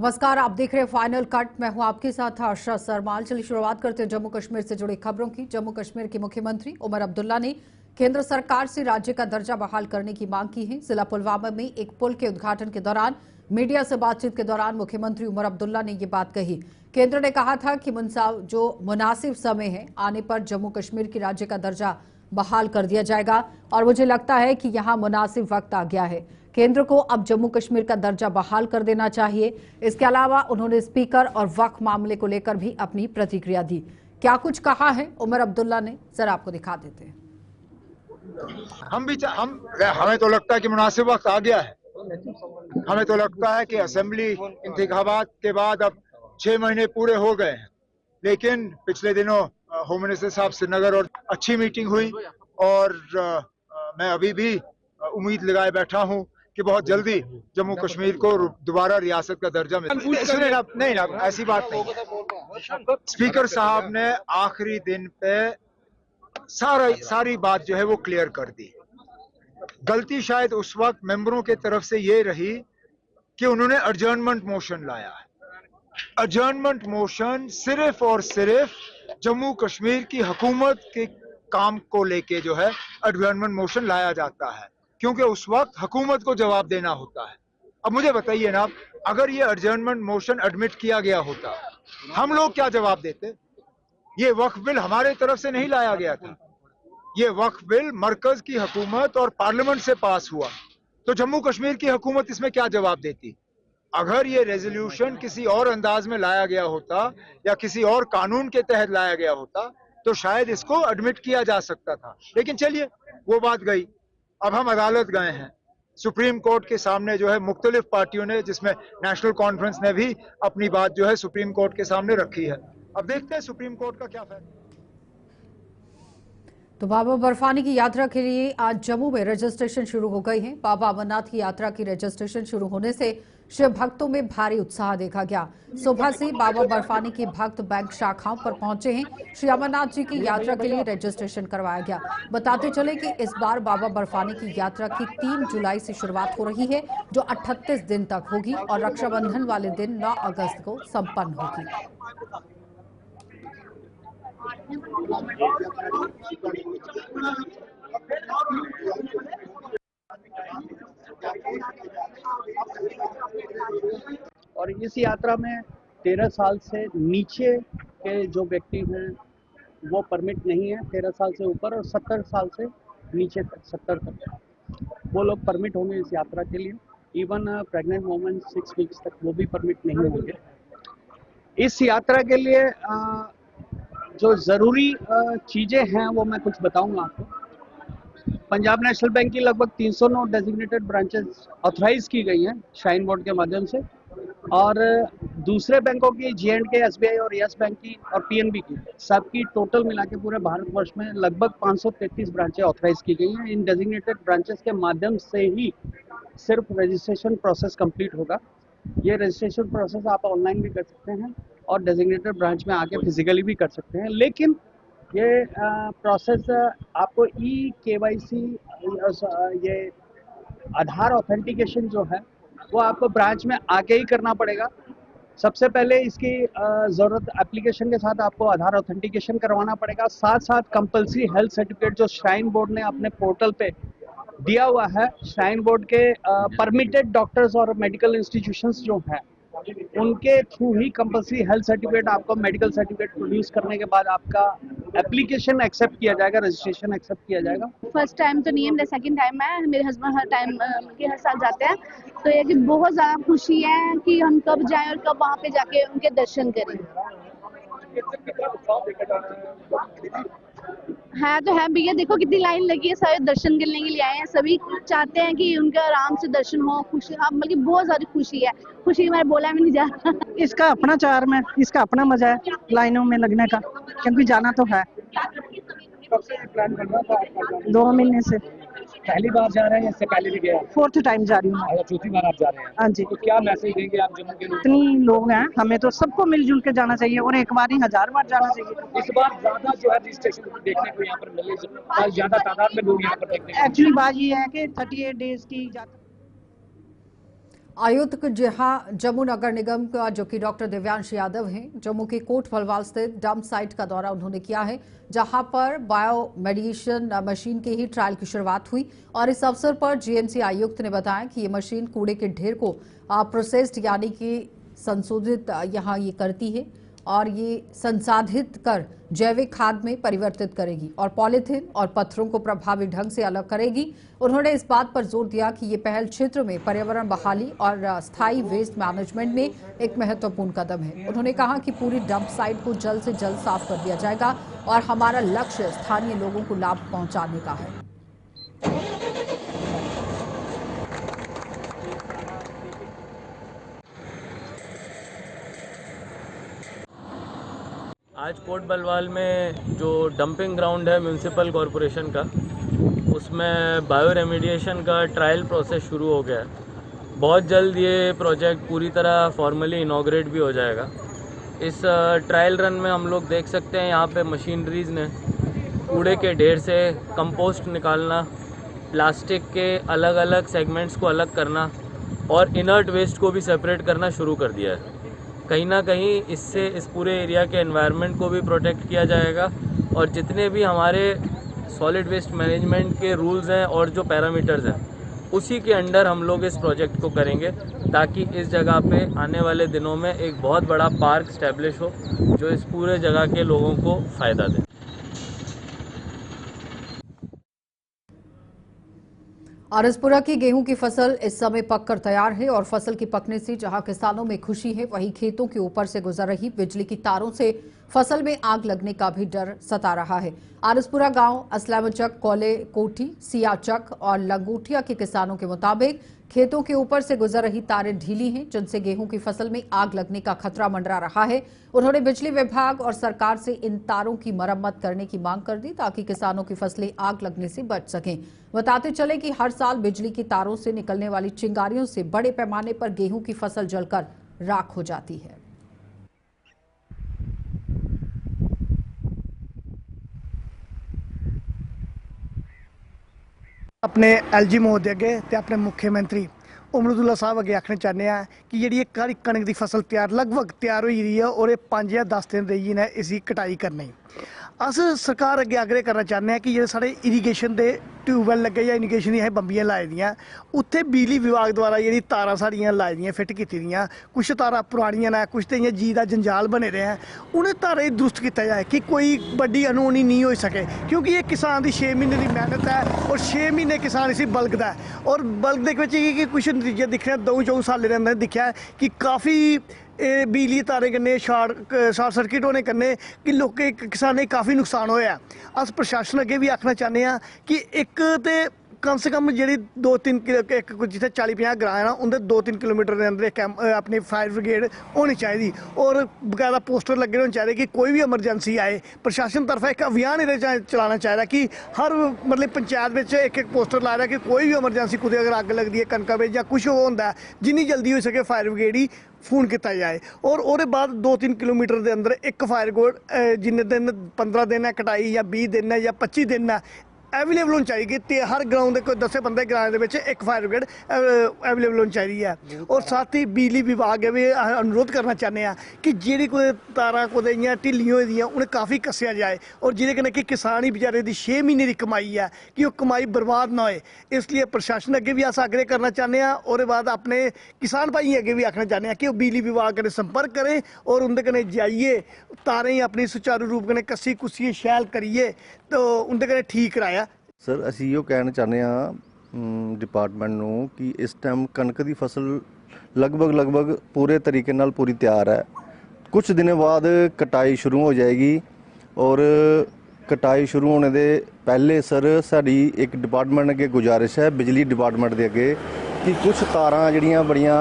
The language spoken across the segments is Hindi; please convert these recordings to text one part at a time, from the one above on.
नमस्कार, आप देख रहे हैं फाइनल कट। मैं हूं आपके साथ आशा सरमाल। चलिए शुरुआत करते हैं जम्मू कश्मीर से जुड़ी खबरों की। जम्मू कश्मीर के मुख्यमंत्री उमर अब्दुल्ला ने केंद्र सरकार से राज्य का दर्जा बहाल करने की मांग की है। जिला पुलवामा में एक पुल के उद्घाटन के दौरान मीडिया से बातचीत के दौरान मुख्यमंत्री उमर अब्दुल्ला ने ये बात कही। केंद्र ने कहा था कि जो मुनासिब समय है आने पर जम्मू कश्मीर की राज्य का दर्जा बहाल कर दिया जाएगा और मुझे लगता है कि यहाँ मुनासिब वक्त आ गया है। केंद्र को अब जम्मू कश्मीर का दर्जा बहाल कर देना चाहिए। इसके अलावा उन्होंने स्पीकर और वक्फ मामले को लेकर भी अपनी प्रतिक्रिया दी। क्या कुछ कहा है उमर अब्दुल्ला ने, जरा आपको दिखा देते हैं। हमें तो लगता है कि मुनासिब वक्त आ गया है। हमें तो लगता है कि असेंबली इंतखाबात के बाद अब 6 महीने पूरे हो गए हैं, लेकिन पिछले दिनों होम मिनिस्टर साहब श्रीनगर और अच्छी मीटिंग हुई और मैं अभी भी उम्मीद लगाए बैठा हूं कि बहुत जल्दी जम्मू कश्मीर को दोबारा रियासत का दर्जा मिलेगा। नहीं ना, ऐसी बात नहीं। स्पीकर साहब ने आखिरी दिन पे सारी बात जो है वो क्लियर कर दी। गलती शायद उस वक्त मेंबरों के तरफ से ये रही कि उन्होंने एडजर्नमेंट मोशन लाया है। एडजर्नमेंट मोशन सिर्फ और सिर्फ जम्मू कश्मीर की हुकूमत के काम को लेके जो है एडजर्नमेंट मोशन लाया जाता है, क्योंकि उस वक्त हुकूमत को जवाब देना होता है। अब मुझे बताइए ना, अगर ये एडजर्नमेंट मोशन एडमिट किया गया होता, हम लोग क्या जवाब देते? ये वक्फ बिल हमारे तरफ से नहीं लाया गया था। ये वक्फ बिल मरकज की हुकूमत और पार्लियामेंट से पास हुआ, तो जम्मू कश्मीर की हुकूमत इसमें क्या जवाब देती? अगर ये रेजोल्यूशन किसी और अंदाज में लाया गया होता या किसी और कानून के तहत लाया गया होता तो शायद इसको एडमिट किया जा सकता था। लेकिन चलिए, वो बात गई। अब हम अदालत गए हैं, सुप्रीम कोर्ट के सामने जो है मुख्तलिफ पार्टियों ने, जिसमें नेशनल कॉन्फ्रेंस ने भी अपनी बात जो है सुप्रीम कोर्ट के सामने रखी है। अब देखते हैं सुप्रीम कोर्ट का क्या फैसला। तो बाबा बर्फानी की यात्रा के लिए आज जम्मू में रजिस्ट्रेशन शुरू हो गई है। बाबा अमरनाथ की यात्रा की रजिस्ट्रेशन शुरू होने से शिव भक्तों में भारी उत्साह देखा गया। सुबह से बाबा बर्फानी के भक्त बैंक शाखाओं पर पहुंचे हैं। श्री अमरनाथ जी की यात्रा के लिए रजिस्ट्रेशन करवाया गया। बताते चले कि इस बार बाबा बर्फानी की यात्रा की 3 जुलाई से शुरुआत हो रही है, जो 38 दिन तक होगी और रक्षाबंधन वाले दिन 9 अगस्त को संपन्न होगी। और इस यात्रा में 13 साल से नीचे के जो व्यक्ति हैं वो परमिट नहीं है। 13 साल से ऊपर और 70 साल से नीचे तक, 70 तक वो लोग परमिट होंगे इस यात्रा के लिए। इवन प्रेग्नेंट वुमेन 6 वीक्स तक वो भी परमिट नहीं होंगे। इस यात्रा के लिए जो ज़रूरी चीज़ें हैं वो मैं कुछ बताऊंगा आपको। पंजाब नेशनल बैंक की लगभग 309 डेजिग्नेटेड ब्रांचेस ऑथराइज की गई हैं श्राइन बोर्ड के माध्यम से, और दूसरे बैंकों की J&K, SBI और यस बैंक की और PNB की, सबकी टोटल मिला के पूरे भारतवर्ष में लगभग 533 ब्रांचें ऑथराइज की गई हैं। इन डेजिग्नेटेड ब्रांचेस के माध्यम से ही सिर्फ रजिस्ट्रेशन प्रोसेस कंप्लीट होगा। ये रजिस्ट्रेशन प्रोसेस आप ऑनलाइन भी कर सकते हैं और डेजिग्नेटेड ब्रांच में आके फिजिकली भी कर सकते हैं, लेकिन ये प्रोसेस आपको KYC, ये आधार ऑथेंटिकेशन जो है वो आपको ब्रांच में आके ही करना पड़ेगा। सबसे पहले इसकी ज़रूरत एप्लीकेशन के साथ आपको आधार ऑथेंटिकेशन करवाना पड़ेगा। साथ साथ कंपल्सरी हेल्थ सर्टिफिकेट जो श्राइन बोर्ड ने अपने पोर्टल पे दिया हुआ है, श्राइन बोर्ड के परमिटेड डॉक्टर्स और मेडिकल इंस्टीट्यूशंस जो हैं उनके थ्रू ही कंपल्सरी हेल्थ सर्टिफिकेट, आपको मेडिकल सर्टिफिकेट प्रोड्यूस करने के बाद आपका एप्लीकेशन एक्सेप्ट किया जाएगा, रजिस्ट्रेशन एक्सेप्ट किया जाएगा। फर्स्ट टाइम तो नहीं है, मेरा सेकंड टाइम है। मेरे हस्बैंड हर टाइम हर साल जाते हैं, तो ये कि बहुत ज़्यादा खुशी है कि हम कब जाएं और कब वहाँ पे जाके उनके दर्शन करें। हाँ तो है भैया, देखो कितनी लाइन लगी है, सारे दर्शन करने के लिए आए हैं। सभी चाहते हैं कि उनका आराम से दर्शन हो, खुशी, अब बल्कि बहुत ज़्यादा खुशी है। खुशी मैं बोला भी नहीं जा रहा। इसका अपना चार्म है, इसका अपना मजा है लाइनों में लगने का, क्योंकि जाना तो है। कब से प्लान कर रहा था? 2 महीने से। पहली बार जा रहे हैं, इससे पहले भी गया? 4th टाइम जा रही हूँ मैं। चौथी बार आप जा रहे हैं? हाँ जी। तो क्या मैसेज देंगे आप जम्मू के लोगों को? इतनी लोग हैं, हमें तो सबको मिलजुल के जाना चाहिए और एक बार ही 1000 बार जाना चाहिए। इस बार ज्यादा जो है रजिस्ट्रेशन देखने को यहाँ पर मिले, ज्यादा तादाद में लोग यहाँ पर देखने को। एक्चुअली बात ये है कि 38 डेज की आयुक्त जम्मू नगर निगम का जो कि डॉक्टर दिव्यांश यादव हैं, जम्मू के कोट भलवाल स्थित डंप साइट का दौरा उन्होंने किया है, जहां पर बायोमेडिएशन मशीन के ही ट्रायल की शुरुआत हुई। और इस अवसर पर जीएमसी आयुक्त ने बताया कि ये मशीन कूड़े के ढेर को प्रोसेस्ड यानी कि संशोधित यहाँ ये करती है और ये संसाधित कर जैविक खाद में परिवर्तित करेगी और पॉलीथीन और पत्थरों को प्रभावी ढंग से अलग करेगी। उन्होंने इस बात पर जोर दिया कि ये पहल क्षेत्र में पर्यावरण बहाली और स्थायी वेस्ट मैनेजमेंट में एक महत्वपूर्ण कदम है। उन्होंने कहा कि पूरी डंप साइट को जल्द से जल्द साफ कर दिया जाएगा और हमारा लक्ष्य स्थानीय लोगों को लाभ पहुंचाने का है। आज कोट बलवाल में जो डंपिंग ग्राउंड है म्यूनिसिपल कॉरपोरेशन का, उसमें बायो रेमेडिएशन का ट्रायल प्रोसेस शुरू हो गया है। बहुत जल्द ये प्रोजेक्ट पूरी तरह फॉर्मली इनॉग्रेट भी हो जाएगा। इस ट्रायल रन में हम लोग देख सकते हैं यहाँ पे मशीनरीज ने कूड़े के ढेर से कंपोस्ट निकालना, प्लास्टिक के अलग अलग सेगमेंट्स को अलग करना और इनर्ट वेस्ट को भी सेपरेट करना शुरू कर दिया है। कहीं ना कहीं इससे इस पूरे एरिया के एनवायरनमेंट को भी प्रोटेक्ट किया जाएगा और जितने भी हमारे सॉलिड वेस्ट मैनेजमेंट के रूल्स हैं और जो पैरामीटर्स हैं उसी के अंडर हम लोग इस प्रोजेक्ट को करेंगे, ताकि इस जगह पे आने वाले दिनों में एक बहुत बड़ा पार्क स्टैब्लिश हो जो इस पूरे जगह के लोगों को फ़ायदा दे। आरसपुरा की गेहूं की फसल इस समय पककर तैयार है और फसल की पकने से जहां किसानों में खुशी है, वहीं खेतों के ऊपर से गुजर रही बिजली की तारों से फसल में आग लगने का भी डर सता रहा है। आरसपुरा गांव, असलामचक, कोले कोठी, सियाचक और लंगोटिया के किसानों के मुताबिक खेतों के ऊपर से गुजर रही तारें ढीली हैं, जिनसे गेहूं की फसल में आग लगने का खतरा मंडरा रहा है। उन्होंने बिजली विभाग और सरकार से इन तारों की मरम्मत करने की मांग कर दी, ताकि किसानों की फसलें आग लगने से बच सकें। बताते चले कि हर साल बिजली की तारों से निकलने वाली चिंगारियों से बड़े पैमाने पर गेहूं की फसल जलकर राख हो जाती है। अपने एलजी महोदय अगे ते अपने मुख्यमंत्री उमर अब्दुल्ला साहब अगे आखना चाहते हैं कि जी कणक की फसल तैयार लगभग तैयार हो रही है और 5 या 10 दिन रही ने इसकी कटाई करनी। अस सरकार अगे आग्रह करना चाहते हैं कि जो साढ़े इरीगेशन के ट्यूबवैल लगे या इरीगेशन दी बंबियां लाई दियां, उत्थे बिजली विभाग द्वारा जी तारां साड़ियां लाई दियां, फिट की दियां। कुछ तारां पुरानियां ने, कुछ तो जी का जंजाल बने रहे हैं, उन्हें तारें दुरुस्त किया जाए कि कोई बड़ी अनहोनी नहीं हो सके, क्योंकि ये किसान की 6 महीने की मेहनत है और 6 महीने किसान इसी बलगदा है। और बलग के कुछ नतीजे दिखे 2-4 साल के अंदर दिखा कि काफ़ी बिजली तारें कन्नै शार्ट सर्किट होने कन्नै कि लोकें किसानें काफ़ी नुकसान होया। अस प्रशासन अगे भी आखना चाहते हैं कि एक तो कम से कम जी 2-3 जिथे 40-50 ग्रां है ना, उनके 2-3 किलोमीटर के अंदर एक अपनी फायर ब्रिगेड होनी चाहिए और बकायदा पोस्टर लगे होने चाहिए कि कोई भी एमरजेंसी आए प्रशासन तरफा एक अभियान ये चलाना चाहिए कि हर मतलब पंचायत में एक पोस्टर ला रहा कि कोई भी एमरजेंसी कुछ अगर अग लगती है कनका में या कुछ होता है, जिन्नी जल्दी हो सके फायर ब्रिगेड ही फोन किया जाए। और उसके बाद 2-3 किलोमीटर के अंदर एक फायर ब्रिगेड जिन्ने दिन 15 दिन है कटाई या 20 दिन है या 25 दिन है अवेलेबल होनी चाहिए कि हर ग्राउंड के 10-15 ग्रां के एक फायर ब्रिगेड अवेलेबल होनी चाहिए है। और साथ ही बिजली विभाग भी अनुरोध करना चाहते हैं कि जी कोई तारा को ढिलियां हुई उन्हें काफ़ी कस्या जाए और जिहदे कन्नै कि किसान ही बेचारे की 6 महीने की कमाई है कि वह कमाई बर्बाद ना हो। इसलिए प्रशासन अगे भी अस आग्रह करना चाहते हैं और बाद अपने किसान भाई अगे भी आखना चाहते हैं कि वह बिजली विभाग कन्नै संपर्क करें और उनके कन्नै जाइए तारें अपनी सुचारू रूप कन्नै कस्सी कुस्सी शैल करिए तो उनके कन्नै ठीक कराया। सर असी यो कहना चाहते हैं डिपार्टमेंट नूं कि इस टाइम कणक की फसल लगभग पूरे तरीके नाल पूरी तैयार है। कुछ दिनों बाद कटाई शुरू हो जाएगी और कटाई शुरू होने के पहले सर साड़ी एक डिपार्टमेंट अगे गुजारिश है बिजली डिपार्टमेंट के अगे कि कुछ तारां जिहड़ियां बड़ियां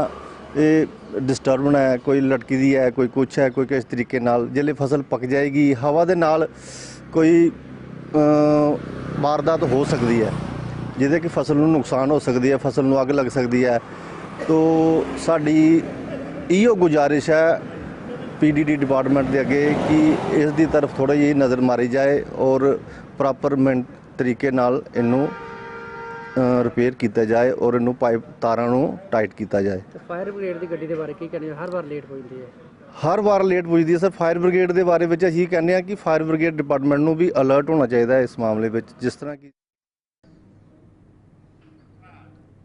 डिस्टर्ब है, कोई लटकी दी है, कोई कुछ है, कोई किस तरीके नाल जिहले फसल पक जाएगी हवा दे नाल कोई वारदात हो सकती है जिहदे कि फसल नूं नुकसान हो सकती है, फसल नूं अग लग सकती है। तो साडी इहो गुजारिश है पीडीडी डिपार्टमेंट के अगे कि इस दी तरफ थोड़ी जी नज़र मारी जाए और प्रॉपर तरीके नाल इनू ਰਿਪੇਅਰ ਕੀਤਾ ਜਾਏ ਔਰ ਇਹਨੂੰ ਪਾਈਪ ਤਾਰਾਂ ਨੂੰ ਟਾਈਟ ਕੀਤਾ ਜਾਏ। ਫਾਇਰ ਬ੍ਰਿਗੇਡ ਦੀ ਗੱਡੀ ਦੇ ਬਾਰੇ ਕੀ ਕਹਿੰਦੇ ਹੋ? ਹਰ ਵਾਰ ਲੇਟ ਹੋ ਜਾਂਦੀ ਹੈ। ਹਰ ਵਾਰ ਲੇਟ ਪੁੱਜਦੀ ਹੈ ਸਰ। ਫਾਇਰ ਬ੍ਰਿਗੇਡ ਦੇ ਬਾਰੇ ਵਿੱਚ ਅਸੀਂ ਕਹਿੰਦੇ ਹਾਂ ਕਿ ਫਾਇਰ ਬ੍ਰਿਗੇਡ ਡਿਪਾਰਟਮੈਂਟ ਨੂੰ ਵੀ ਅਲਰਟ ਹੋਣਾ ਚਾਹੀਦਾ ਹੈ ਇਸ ਮਾਮਲੇ ਵਿੱਚ। जिस तरह की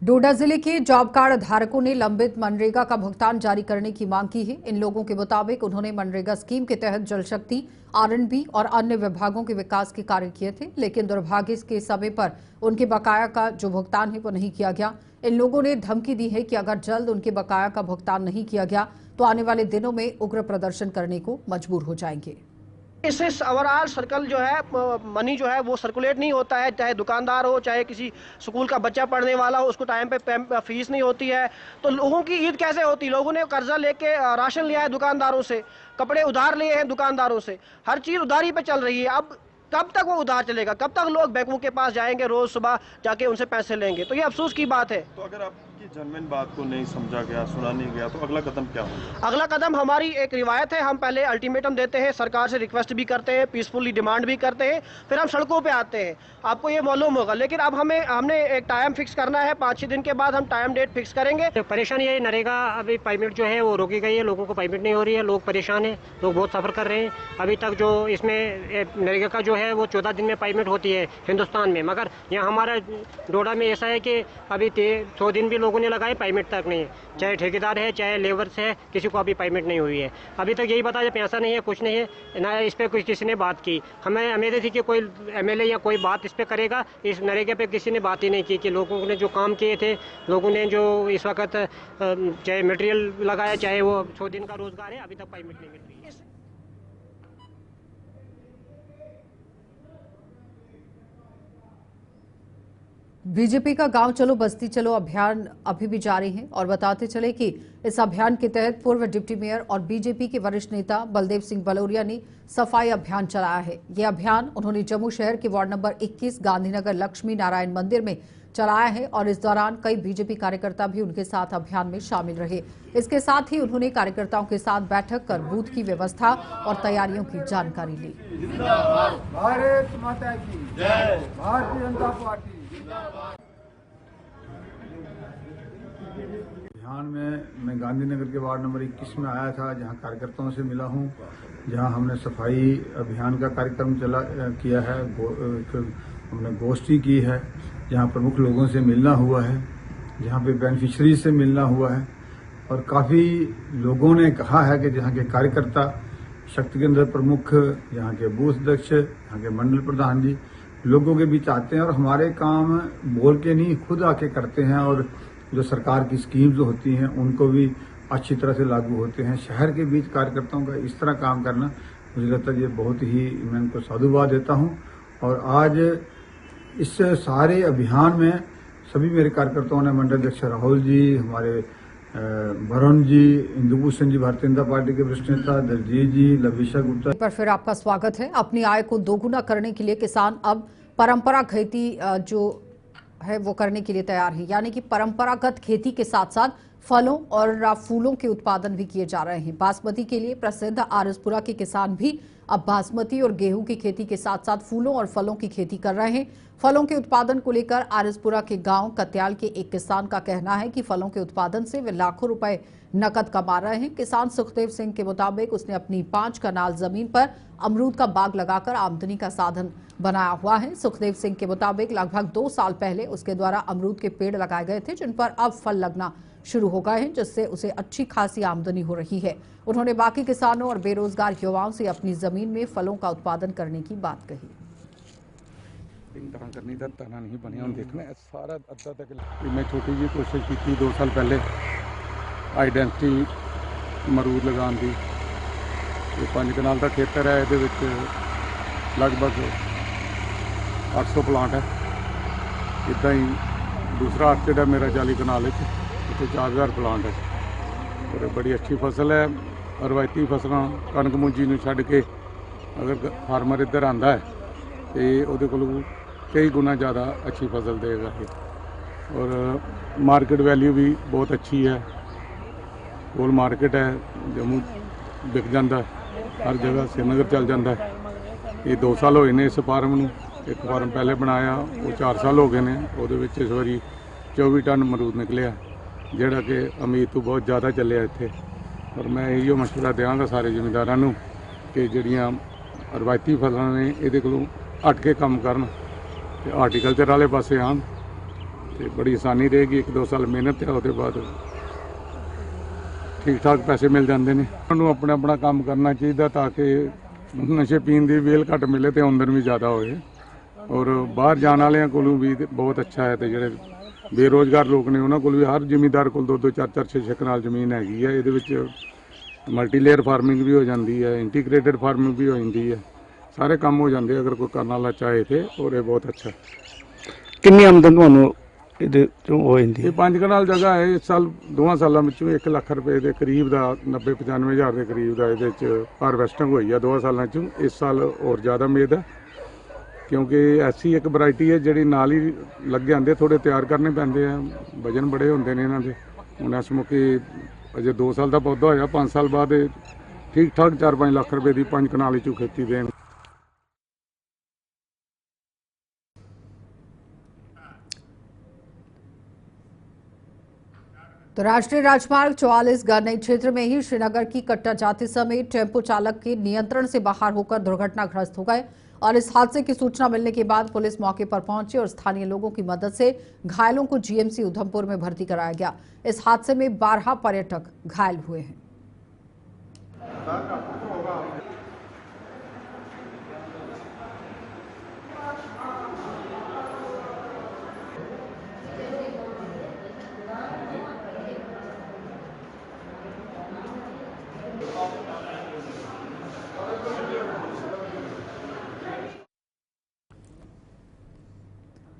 डोडा जिले के जॉब कार्ड धारकों ने लंबित मनरेगा का भुगतान जारी करने की मांग की है। इन लोगों के मुताबिक उन्होंने मनरेगा स्कीम के तहत जल शक्ति, आरएनबी और अन्य विभागों के विकास के कार्य किए थे, लेकिन दुर्भाग्य के समय पर उनके बकाया का जो भुगतान है वो नहीं किया गया। इन लोगों ने धमकी दी है कि अगर जल्द उनके बकाया का भुगतान नहीं किया गया तो आने वाले दिनों में उग्र प्रदर्शन करने को मजबूर हो जाएंगे। इससे ओवरऑल सर्कल जो है मनी जो है वो सर्कुलेट नहीं होता है, चाहे दुकानदार हो चाहे किसी स्कूल का बच्चा पढ़ने वाला हो, उसको टाइम पे फीस नहीं होती है। तो लोगों की ईद कैसे होती? लोगों ने कर्जा लेके राशन लिया है दुकानदारों से, कपड़े उधार लिए हैं दुकानदारों से, हर चीज़ उधारी पे चल रही है। अब कब तक वो उधार चलेगा? कब तक लोग बैंकों के पास जाएंगे, रोज सुबह जाके उनसे पैसे लेंगे? तो ये अफसोस की बात है। तो अगर आपकी जेन्युइन बात को नहीं समझा गया, सुना नहीं गया, तो अगला कदम क्या होगा? अगला कदम हमारी एक रिवायत है, हम पहले अल्टीमेटम देते हैं, सरकार से रिक्वेस्ट भी करते हैं, पीसफुली डिमांड भी करते हैं, फिर हम सड़कों पे आते हैं। आपको ये मालूम होगा। लेकिन अब हमने एक टाइम फिक्स करना है, 5-6 दिन के बाद हम टाइम डेट फिक्स करेंगे। तो परेशानी है, नरेगा अभी पेमेंट जो है वो रोकी गई है, लोगों को पेमेंट नहीं हो रही है, लोग परेशान हैं, लोग बहुत सफ़र कर रहे हैं। अभी तक जो इसमें नरेगा का जो है वो 14 दिन में पेमेंट होती है हिंदुस्तान में, मगर यहाँ हमारा डोडा में ऐसा है कि अभी 100 दिन भी लोगों ने लगाए, पेमेंट तक नहीं है। चाहे ठेकेदार है चाहे लेबर्स है, किसी को अभी पेमेंट नहीं हुई है। अभी तक यही बताया पैसा नहीं है, कुछ नहीं है ना। इस पर कुछ किसी ने बात की, हमें उम्मीद थी कि कोई एमएलए या कोई बात इस पर करेगा। इस नरेगा पे किसी ने बात ही नहीं की कि लोगों ने जो काम किए थे, लोगों ने जो इस वक्त चाहे मटेरियल लगाया, चाहे वो 100 दिन का रोजगार है, अभी तक पेमेंट नहीं मिल रही है। बीजेपी का गांव चलो बस्ती चलो अभियान अभी भी जारी है और बताते चले कि इस अभियान के तहत पूर्व डिप्टी मेयर और बीजेपी के वरिष्ठ नेता बलदेव सिंह बलोरिया ने सफाई अभियान चलाया है। ये अभियान उन्होंने जम्मू शहर के वार्ड नंबर 21 गांधीनगर लक्ष्मी नारायण मंदिर में चलाया है और इस दौरान कई बीजेपी कार्यकर्ता भी उनके साथ अभियान में शामिल रहे। इसके साथ ही उन्होंने कार्यकर्ताओं के साथ बैठक कर बूथ की व्यवस्था और तैयारियों की जानकारी ली। भारत माता की जय, भारतीय जनता पार्टी। अभियान में मैं गांधीनगर के वार्ड नंबर 21 में आया था, जहां कार्यकर्ताओं से मिला हूं, जहां हमने सफाई अभियान का कार्यक्रम किया है, हमने गोष्ठी की है, जहां प्रमुख लोगों से मिलना हुआ है, जहां पे बेनिफिशरी से मिलना हुआ है और काफ़ी लोगों ने कहा है कि जहां के कार्यकर्ता, शक्ति केंद्र प्रमुख, यहाँ के बूथ अध्यक्ष, यहाँ के मंडल प्रधान जी लोगों के बीच आते हैं और हमारे काम बोल के नहीं खुद आके करते हैं और जो सरकार की स्कीम्स होती हैं उनको भी अच्छी तरह से लागू होते हैं। शहर के बीच कार्यकर्ताओं का इस तरह काम करना मुझे लगता है ये बहुत ही, मैं इनको साधुवाद देता हूं। और आज इस सारे अभियान में सभी मेरे कार्यकर्ताओं ने, मंडल अध्यक्ष राहुल जी, हमारे वरुण जी, इंदुभूषण जी भारतीय जनता पार्टी के वरिष्ठ नेता, दलजीत जी, लविशा गुप्ता। पर फिर आपका स्वागत है। अपनी आय को दोगुना करने के लिए किसान अब परंपरा खेती जो है वो करने के लिए तैयार है, यानी कि परंपरागत खेती के साथ साथ फलों और फूलों के उत्पादन भी किए जा रहे हैं। बासमती के लिए प्रसिद्ध आरसपुरा के किसान भी अब बासमती और गेहूं की खेती के साथ साथ फूलों और फलों की खेती कर रहे हैं। फलों के उत्पादन को लेकर आरसपुरा के गांव कत्याल के एक किसान का कहना है कि फलों के उत्पादन से वे लाखों रुपए नकद कमा रहे हैं। किसान सुखदेव सिंह के मुताबिक उसने अपनी 5 कनाल जमीन पर अमरूद का बाग लगाकर आमदनी का साधन बनाया हुआ है। सुखदेव सिंह के मुताबिक लगभग 2 साल पहले उसके द्वारा अमरूद के पेड़ लगाए गए थे, जिन पर अब फल लगना शुरू हो गए हैं, जिससे उसे अच्छी खासी आमदनी हो रही है। उन्होंने बाकी किसानों और बेरोजगार युवाओं से अपनी जमीन में फलों का उत्पादन करने की बात कही। करनी था तना नहीं बनिया, देखना सारा अद्धा तक मैं छोटी जी कोशिश की 2 साल पहले आइडेंटिटी मरूद लगाने की। 5 कनाल का खेतर है, ये लगभग 800 प्लांट है। इदा ही दूसरा आर्किड है मेरा 40 कनाल, इतने 4000 प्लांट है और बड़ी अच्छी फसल है। रवायती फसल कणक मुंजी में छड़ के अगर फार्मर इधर आता है तो वो को कई गुना ज़्यादा अच्छी फसल देगा और मार्केट वैल्यू भी बहुत अच्छी है। कोल मार्केट है, जम्मू बिक जाता है, हर जगह श्रीनगर चल जाता है। ये 2 साल होए ने इस फार्म में, एक फार्म पहले बनाया, वो 4 साल हो गए ने, ਉਹਦੇ ਵਿੱਚ इस वारी 24 टन अमरूद निकलिया, ਜਿਹੜਾ कि उम्मीद तो बहुत ज़्यादा ਚੱਲਿਆ ਇੱਥੇ। और मैं इहो मशवरा देवांगा सारे ਜ਼ਿਮੀਂਦਾਰਾਂ ਨੂੰ कि ਜਿਹੜੀਆਂ ਰਵਾਇਤੀ ਫਸਲਾਂ ਨੇ ਇਹਦੇ ਕੋਲੋਂ हट के काम करन ਤੇ हार्टिकल्चर वाले पासे आन ਤੇ बड़ी आसानी रहेगी। 1-2 साल मेहनत है, उसके बाद ठीक ठाक पैसे मिल जाते हैं। उन्होंने अपना अपना काम करना चाहिए ताकि नशे पीन की वेल घट मिले तो आमदन भी ज़्यादा होए। और बाहर जाने वाले को भी बहुत अच्छा है। तो जोड़े बेरोजगार लोग ने उन्होंने को भी हर जिमीदार को 2-2, 4-4, 6-6 कनाल जमीन हैगी है। ये मल्टीलेयर फार्मिंग भी हो जाती है, इंटीग्रेटेड फार्मिंग भी हो जाती है, सारे काम हो जाते हैं अगर कोई करने वाला चाहे थे। और ये बहुत अच्छा कितनी आमदन ਤੁਹਾਨੂੰ ਇਹਦੇ ਚੋਂ ਹੋ ਜਾਂਦੀ है? 5 कनाल जगह है। इस साल 2 सालों में 1 लाख रुपए के करीब का 90-95 हज़ार के करीब का ये हारवैस्टिंग हुई है 2 सालों चों। इस साल और ज़्यादा उम्मीद है क्योंकि ऐसी एक वैरायटी है जी नाल ही लगे आते, थोड़े तैयार करने पैंदे हैं, वजन बड़े होंगे ने इन्हों के। हुण इस मौके अजे 2 साल का पौधा होया, 5 साल बाद ठीक ठाक 4-5 लाख रुपए की 5 कनाल चों खेती देन। तो राष्ट्रीय राजमार्ग 44 गरनई क्षेत्र में ही श्रीनगर की कट्टा जाते समय टेम्पो चालक के नियंत्रण से बाहर होकर दुर्घटनाग्रस्त हो गए। और इस हादसे की सूचना मिलने के बाद पुलिस मौके पर पहुंची और स्थानीय लोगों की मदद से घायलों को जीएमसी उधमपुर में भर्ती कराया गया। इस हादसे में 12 पर्यटक घायल हुए हैं।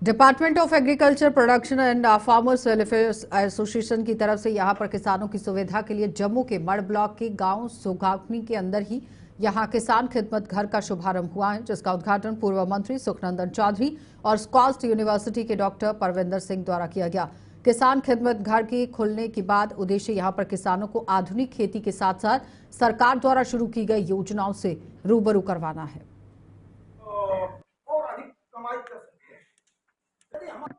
Department of agriculture production and farmers welfare association की तरफ से यहां पर किसानों की सुविधा के लिए जम्मू के मड़ ब्लॉक के गांव सुगावनी के अंदर ही यहां किसान खिदमत घर का शुभारंभ हुआ है, जिसका उद्घाटन पूर्व मंत्री सुखनंदन चौधरी और स्कॉस्ट यूनिवर्सिटी के डॉक्टर परविंदर सिंह द्वारा किया गया। किसान खिदमत घर के खुलने के बाद उद्देश्य यहां पर किसानों को आधुनिक खेती के साथ साथ सरकार द्वारा शुरू की गई योजनाओं से रूबरू करवाना है।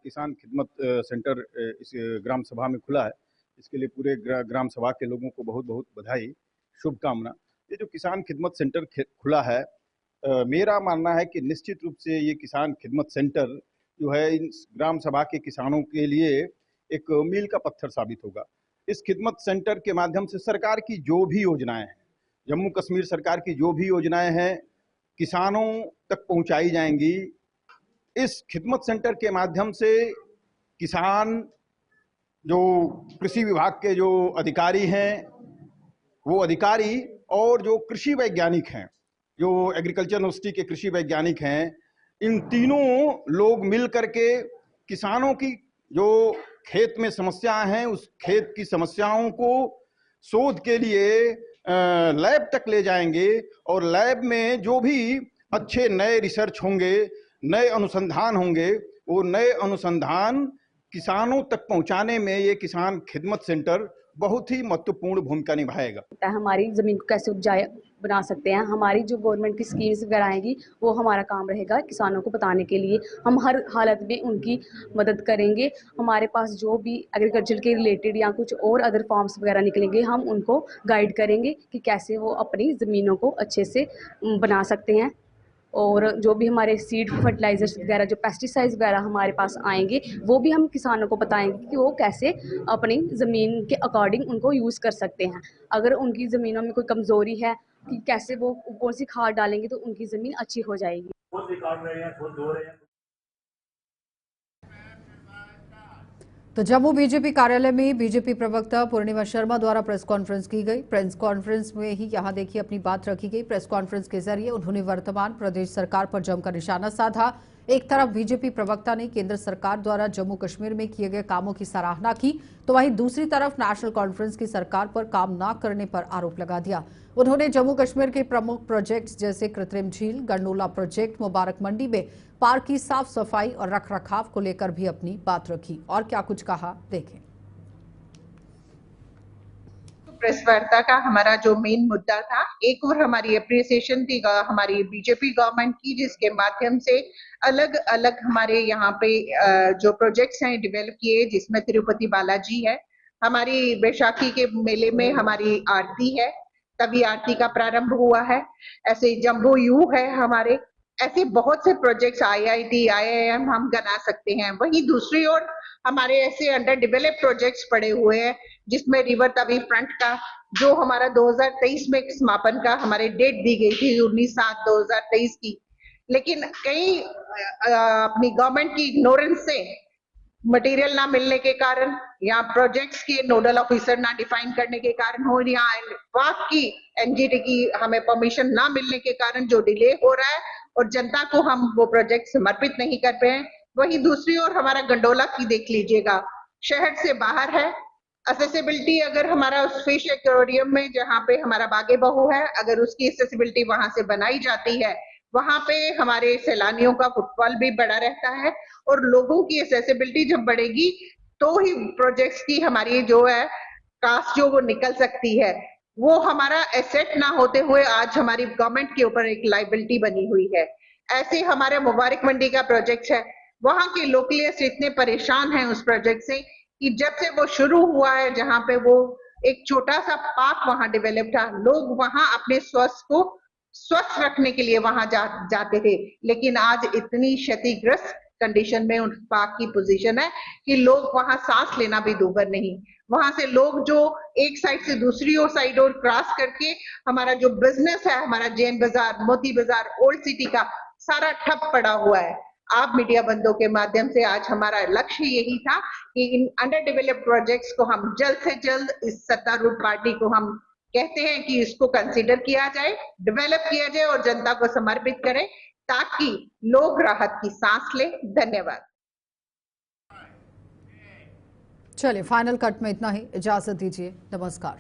किसान खिदमत सेंटर इस ग्राम सभा में खुला है, इसके लिए पूरे ग्राम सभा के लोगों को बहुत बहुत बधाई, शुभकामना। ये जो किसान खिदमत सेंटर खुला है, मेरा मानना है कि निश्चित रूप से ये किसान खिदमत सेंटर जो है इन ग्राम सभा के किसानों के लिए एक मील का पत्थर साबित होगा। इस खिदमत सेंटर के माध्यम से सरकार की जो भी योजनाएं हैं, जम्मू कश्मीर सरकार की जो भी योजनाएं हैं, किसानों तक पहुंचाई जाएंगी। इस खिदमत सेंटर के माध्यम से किसान, जो कृषि विभाग के जो अधिकारी हैं वो अधिकारी और जो कृषि वैज्ञानिक हैं, जो एग्रीकल्चर यूनिवर्सिटी के कृषि वैज्ञानिक हैं, इन तीनों लोग मिल करके किसानों की जो खेत में समस्याएं हैं उस खेत की समस्याओं को शोध के लिए लैब तक ले जाएंगे। और लैब में जो भी अच्छे नए रिसर्च होंगे, नए अनुसंधान होंगे, वो नए अनुसंधान किसानों तक पहुंचाने में ये किसान खिदमत सेंटर बहुत ही महत्वपूर्ण भूमिका निभाएगा। हमारी ज़मीन को कैसे उपजाऊ बना सकते हैं, हमारी जो गवर्नमेंट की स्कीम्स वगैरह आएंगी वो हमारा काम रहेगा किसानों को बताने के लिए। हम हर हालत में उनकी मदद करेंगे। हमारे पास जो भी एग्रीकल्चर के रिलेटेड या कुछ और अदर फॉर्म्स वगैरह निकलेंगे, हम उनको गाइड करेंगे कि कैसे वो अपनी ज़मीनों को अच्छे से बना सकते हैं। और जो भी हमारे सीड फर्टिलाइजर्स वगैरह, जो पेस्टिसाइड्स वगैरह हमारे पास आएंगे, वो भी हम किसानों को बताएंगे कि वो कैसे अपनी ज़मीन के अकॉर्डिंग उनको यूज़ कर सकते हैं। अगर उनकी ज़मीनों में कोई कमज़ोरी है कि कैसे वो कौन सी खाद डालेंगे तो उनकी ज़मीन अच्छी हो जाएगी। तो जम्मू बीजेपी कार्यालय में बीजेपी प्रवक्ता पूर्णिमा शर्मा द्वारा प्रेस कॉन्फ्रेंस की गई। प्रेस कॉन्फ्रेंस में ही यहां देखिए अपनी बात रखी गई। प्रेस कॉन्फ्रेंस के जरिए उन्होंने वर्तमान प्रदेश सरकार पर जमकर निशाना साधा। एक तरफ बीजेपी प्रवक्ता ने केंद्र सरकार द्वारा जम्मू कश्मीर में किए गए कामों की सराहना की, तो वहीं दूसरी तरफ नेशनल कॉन्फ्रेंस की सरकार पर काम न करने पर आरोप लगा दिया। उन्होंने जम्मू कश्मीर के प्रमुख प्रोजेक्ट्स जैसे कृत्रिम झील, गंडोला प्रोजेक्ट, मुबारक मंडी में पार्क की साफ सफाई और रखरखाव को लेकर भी अपनी बात रखी। और क्या कुछ कहा, देखें। प्रेस वार्ता का हमारा जो मेन मुद्दा था, एक और हमारी अप्रिसिएशन थी हमारी बीजेपी गवर्नमेंट की, जिसके माध्यम से अलग अलग हमारे यहाँ पे जो प्रोजेक्ट्स हैं डेवलप किए, जिसमें तिरुपति बालाजी है, हमारी बैसाखी के मेले में हमारी आरती है, तभी आरती का प्रारंभ हुआ है, ऐसे जम्बो यू है हमारे, ऐसे बहुत से प्रोजेक्ट्स IIT, IIM हम गिना सकते हैं। वहीं दूसरी ओर हमारे ऐसे अंडर डेवलप प्रोजेक्ट्स पड़े हुए हैं, जिसमें रिवर तवी फ्रंट का जो हमारा 2023 में समापन का हमारे डेट दी गई थी 19/7/2023 की, लेकिन कई अपनी गवर्नमेंट की इग्नोरेंस से, मटेरियल ना मिलने के कारण या प्रोजेक्ट्स के नोडल ऑफिसर ना डिफाइन करने के कारण हो, या वाक की NGT की हमें परमिशन ना मिलने के कारण जो डिले हो रहा है और जनता को हम वो प्रोजेक्ट समर्पित नहीं कर पाए हैं। वहीं दूसरी ओर हमारा गंडोला की देख लीजिएगा, शहर से बाहर है, एक्सेसिबिलिटी अगर हमारा उस फिश एक्वेरियम में जहाँ पे हमारा बागे बहू है, अगर उसकी एक्सेसिबिलिटी वहां से बनाई जाती है, वहां पे हमारे सैलानियों का फुटफॉल भी बढ़ा रहता है और लोगों की एक्सेसिबिलिटी जब बढ़ेगी तो ही प्रोजेक्ट्स की हमारी जो है कास्ट जो वो निकल सकती है। वो हमारा एसेट ना होते हुए आज हमारी गवर्नमेंट के ऊपर एक लाइबिलिटी बनी हुई है। ऐसे हमारे मुबारक मंडी का प्रोजेक्ट है, वहां के लोकलिस्ट इतने परेशान हैं उस प्रोजेक्ट से कि जब से वो शुरू हुआ है, जहां पे वो एक छोटा सा पार्क वहां डेवलप था, लोग वहां अपने स्वास्थ्य को स्वस्थ रखने के लिए वहां जाते थे, लेकिन आज इतनी क्षतिग्रस्त कंडीशन में उन पार्क की पोजीशन है कि लोग वहां सांस लेना भी दूभर नहीं। वहां से लोग जो एक साइड से दूसरी ओर साइड और क्रॉस करके हमारा जो बिजनेस है, हमारा जैन बाजार, मोती बाजार, ओल्ड सिटी का सारा ठप पड़ा हुआ है। आप मीडिया बंदों के माध्यम से आज हमारा लक्ष्य यही था कि इन अंडर डेवलप्ड प्रोजेक्ट्स को हम जल्द से जल्द इस सत्तारूढ़ पार्टी को हम कहते हैं कि इसको कंसीडर किया जाए, डेवलप किया जाए और जनता को समर्पित करें ताकि लोग राहत की सांस लें। धन्यवाद। चलिए, फाइनल कट में इतना ही, इजाजत दीजिए, नमस्कार।